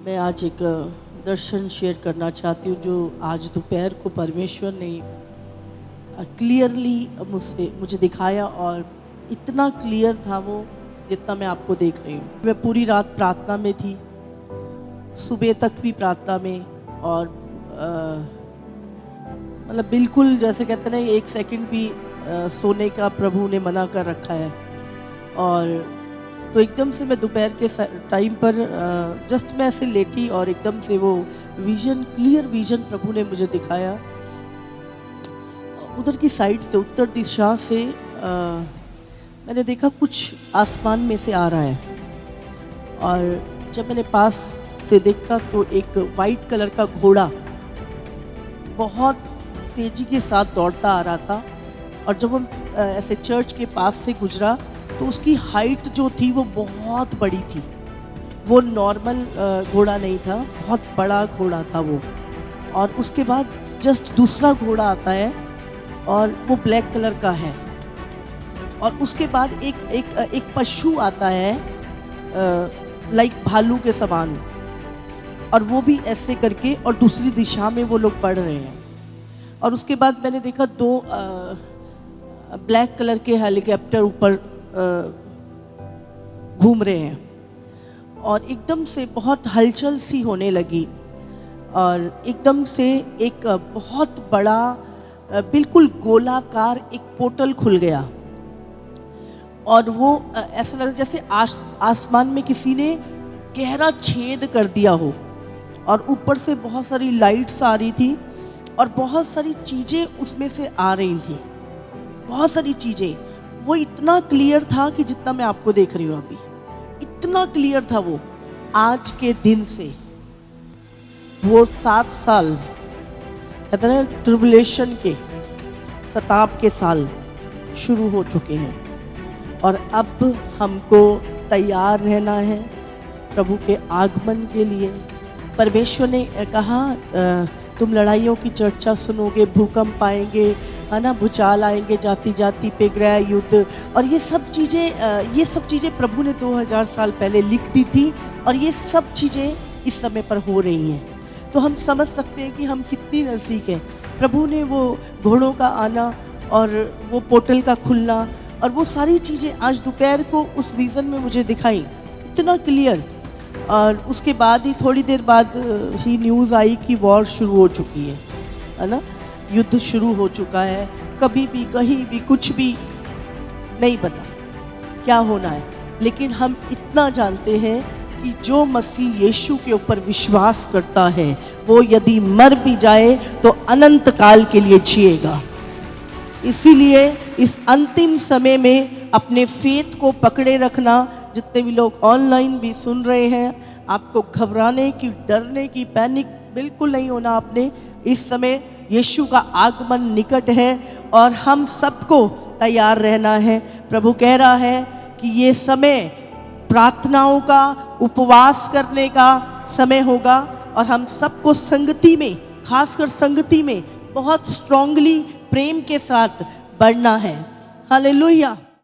मैं आज एक दर्शन शेयर करना चाहती हूँ जो आज दोपहर को परमेश्वर ने क्लियरली मुझे दिखाया, और इतना क्लियर था वो जितना मैं आपको देख रही हूँ। मैं पूरी रात प्रार्थना में थी, सुबह तक भी प्रार्थना में, और मतलब बिल्कुल जैसे कहते हैं ना, एक सेकंड भी सोने का प्रभु ने मना कर रखा है। और तो एकदम से मैं दोपहर के टाइम पर जस्ट मैं ऐसे लेटी और एकदम से वो विज़न, क्लियर विज़न प्रभु ने मुझे दिखाया। उधर की साइड से, उत्तर दिशा से मैंने देखा कुछ आसमान में से आ रहा है, और जब मैंने पास से देखा तो एक वाइट कलर का घोड़ा बहुत तेज़ी के साथ दौड़ता आ रहा था। और जब हम ऐसे चर्च के पास से गुजरा तो उसकी हाइट जो थी वो बहुत बड़ी थी। वो नॉर्मल घोड़ा नहीं था, बहुत बड़ा घोड़ा था वो। और उसके बाद जस्ट दूसरा घोड़ा आता है और वो ब्लैक कलर का है। और उसके बाद एक पशु आता है लाइक भालू के समान, और वो भी ऐसे करके, और दूसरी दिशा में वो लोग बढ़ रहे हैं। और उसके बाद मैंने देखा दो ब्लैक कलर के हेलीकॉप्टर ऊपर घूम रहे हैं, और एकदम से बहुत हलचल सी होने लगी। और एकदम से एक बहुत बड़ा बिल्कुल गोलाकार एक पोर्टल खुल गया, और वो ऐसा लगा जैसे आसमान में किसी ने गहरा छेद कर दिया हो, और ऊपर से बहुत सारी लाइट्स आ रही थी, और बहुत सारी चीज़ें उसमें से आ रही थी, बहुत सारी चीज़ें। वो इतना क्लियर था कि जितना मैं आपको देख रही हूँ अभी, इतना क्लियर था वो। आज के दिन से वो 7 साल कहते हैं ना, ट्रिबुलेशन के, सताप के साल शुरू हो चुके हैं, और अब हमको तैयार रहना है प्रभु के आगमन के लिए। परमेश्वर ने कहा तुम लड़ाइयों की चर्चा सुनोगे, भूकंप आएंगे, है ना, भूचाल आएंगे, जाति जाति पे गृह युद्ध, और ये सब चीज़ें प्रभु ने 2000 साल पहले लिख दी थी, और ये सब चीज़ें इस समय पर हो रही हैं। तो हम समझ सकते हैं कि हम कितनी नज़दीक हैं। प्रभु ने वो घोड़ों का आना, और वो पोर्टल का खुलना, और वो सारी चीज़ें आज दोपहर को उस विज़न में मुझे दिखाई, इतना क्लियर। और उसके बाद ही थोड़ी देर बाद ही न्यूज़ आई कि वॉर शुरू हो चुकी है ना, युद्ध शुरू हो चुका है। कभी भी, कहीं भी, कुछ भी नहीं पता क्या होना है, लेकिन हम इतना जानते हैं कि जो मसीह यीशु के ऊपर विश्वास करता है, वो यदि मर भी जाए तो अनंत काल के लिए जिएगा। इसीलिए इस अंतिम समय में अपने फेथ को पकड़े रखना। जितने भी लोग ऑनलाइन भी सुन रहे हैं, आपको घबराने की, डरने की, पैनिक बिल्कुल नहीं होना आपने। इस समय यीशु का आगमन निकट है, और हम सबको तैयार रहना है। प्रभु कह रहा है कि ये समय प्रार्थनाओं का, उपवास करने का समय होगा, और हम सबको संगति में, खासकर संगति में बहुत स्ट्रांगली, प्रेम के साथ बढ़ना है। हालेलुया।